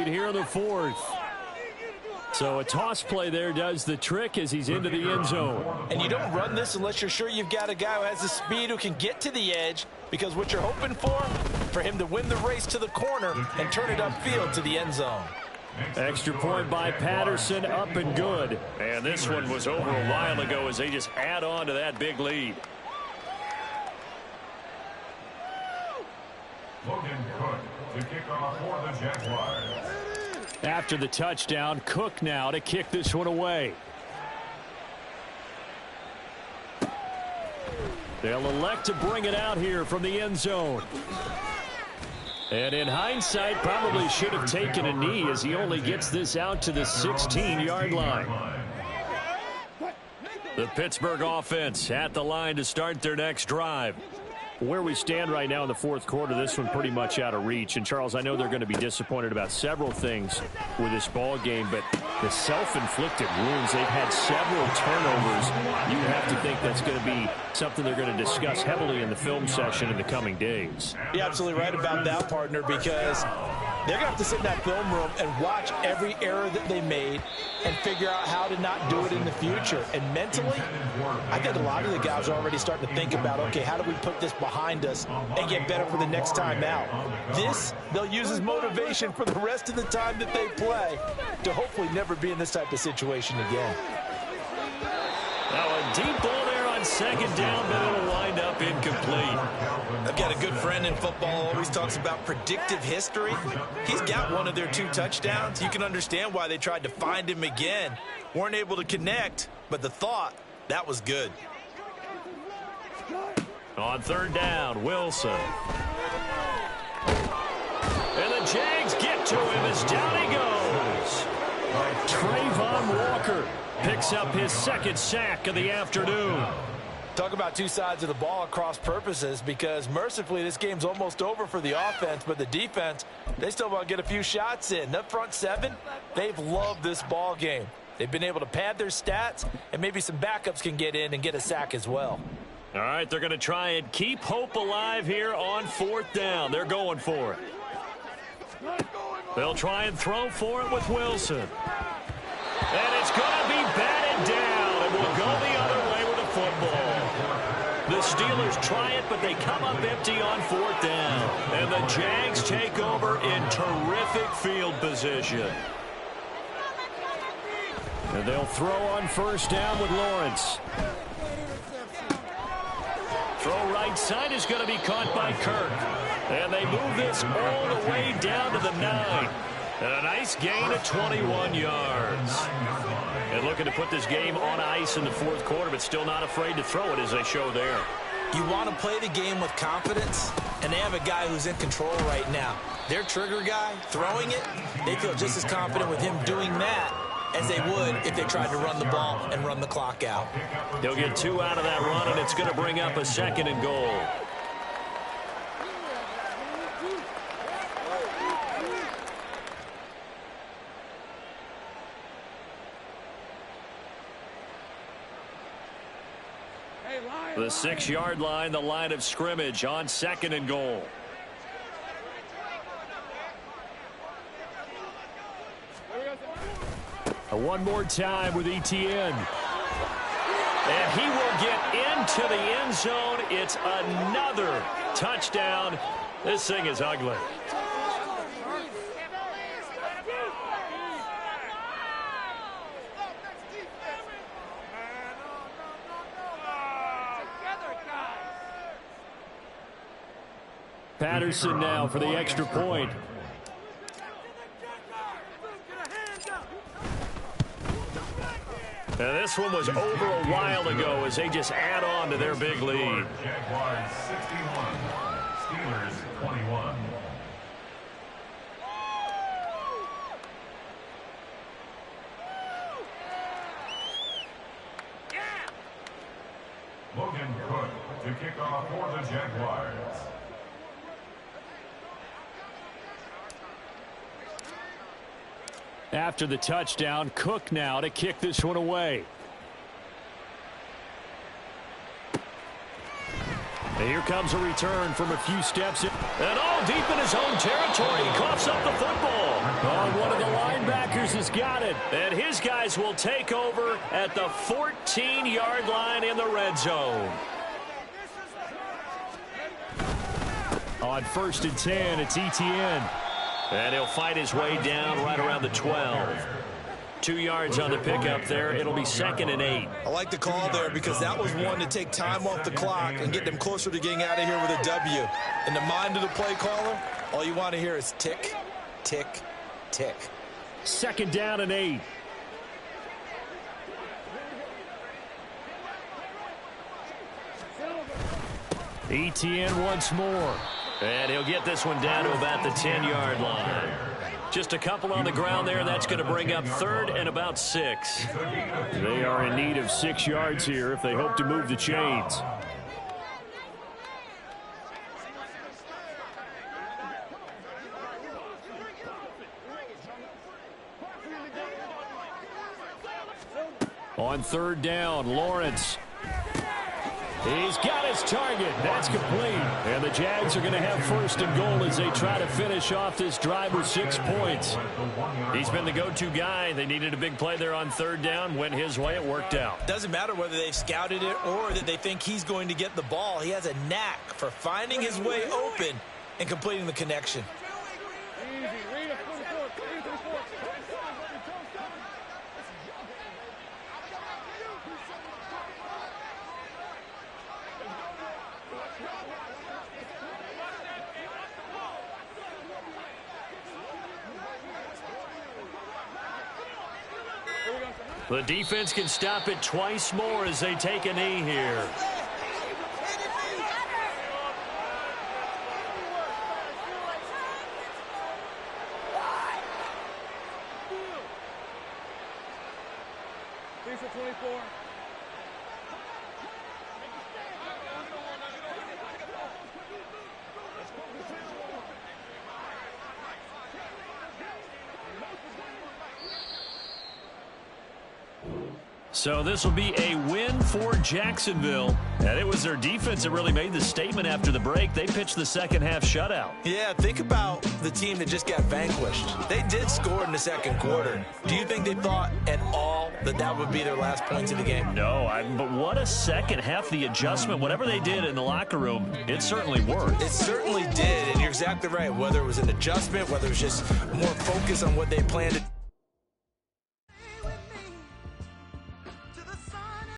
here in the fourth. So a toss play there does the trick as he's into the end zone. And you don't run this unless you're sure you've got a guy who has the speed who can get to the edge, because what you're hoping for him to win the race to the corner and turn it upfield to the end zone. Extra point by Patterson, up and good. And this one was over a while ago as they just add on to that big lead. Logan Cook to kick off for the Jaguars. After the touchdown, Cook now to kick this one away. They'll elect to bring it out here from the end zone. And in hindsight, probably should have taken a knee as he only gets this out to the 16-yard line. The Pittsburgh offense at the line to start their next drive. Where we stand right now in the fourth quarter, this one pretty much out of reach. And, Charles, I know they're going to be disappointed about several things with this ball game, but the self-inflicted wounds, they've had several turnovers. You have to think that's going to be something they're going to discuss heavily in the film session in the coming days. You're absolutely right about that, partner, because they're going to have to sit in that film room and watch every error that they made and figure out how to not do it in the future. And mentally, I think a lot of the guys are already starting to think about, okay, how do we put this behind us and get better for the next time out? This, they'll use as motivation for the rest of the time that they play to hopefully never be in this type of situation again. Now a deep ball there on second down, but it'll wind up incomplete. I've got a good friend in football, always talks about predictive history. He's got one of their 2 touchdowns. You can understand why they tried to find him again. Weren't able to connect, but the thought, that was good. On third down, Wilson. And the Jags get to him as down he goes. Trayvon Walker picks up his second sack of the afternoon. Talk about 2 sides of the ball at cross purposes, because mercifully this game's almost over for the offense, but the defense, they still want to get a few shots in. That front 7, they've loved this ball game. They've been able to pad their stats, and maybe some backups can get in and get a sack as well. All right, they're going to try and keep hope alive here on fourth down. They're going for it. They'll try and throw for it with Wilson. And it's going to be batted down, and will go the other way with the football. The Steelers try it, but they come up empty on fourth down. And the Jags take over in terrific field position. And they'll throw on first down with Lawrence. Throw right side is going to be caught by Kirk. And they move this all the way down to the 9. And a nice gain of 21 yards. And looking to put this game on ice in the fourth quarter, but still not afraid to throw it as they show there. You want to play the game with confidence, and they have a guy who's in control right now. Their trigger guy, throwing it, they feel just as confident with him doing that as they would if they tried to run the ball and run the clock out. He'll get 2 out of that run, and it's going to bring up a 2nd and goal. The 6-yard line, the line of scrimmage on 2nd and goal. One more time with ETN. And he will get into the end zone. It's another touchdown. This thing is ugly. Patterson now for the extra point. And this one was over a while ago as they just add on to their big lead. Jaguars 61, Steelers 21. Logan Cook to kick off for the Jaguars. After the touchdown, Cook now to kick this one away. Here comes a return from a few steps in. And all deep in his own territory. He coughs up the football. Oh, one of the linebackers has got it. And his guys will take over at the 14-yard line in the red zone. On 1st and 10, it's Etienne. And he'll fight his way down right around the 12. 2 yards on the pickup there. It'll be 2nd and 8. I like the call there because that was one to take time off the clock and get them closer to getting out of here with a W. In the mind of the play caller, all you want to hear is tick, tick, tick. 2nd down and 8. Etienne once more. And he'll get this one down to about the 10-yard line. Just a couple on the ground there. That's going to bring up 3rd and about 6. They are in need of 6 yards here if they hope to move the chains. On 3rd down, Lawrence. He's got his target. That's complete. And the Jags are going to have 1st and goal as they try to finish off this drive with 6 points. He's been the go-to guy. They needed a big play there on 3rd down. Went his way. It worked out. Doesn't matter whether they've scouted it or that they think he's going to get the ball. He has a knack for finding his way open and completing the connection. The defense can stop it twice more as they take a knee here. So this will be a win for Jacksonville. And it was their defense that really made the statement after the break. They pitched the second half shutout. Yeah, think about the team that just got vanquished. They did score in the 2nd quarter. Do you think they thought at all that that would be their last points of the game? No, but what a second half. The adjustment, whatever they did in the locker room, it certainly worked. It certainly did, and you're exactly right. Whether it was an adjustment, whether it was just more focus on what they planned to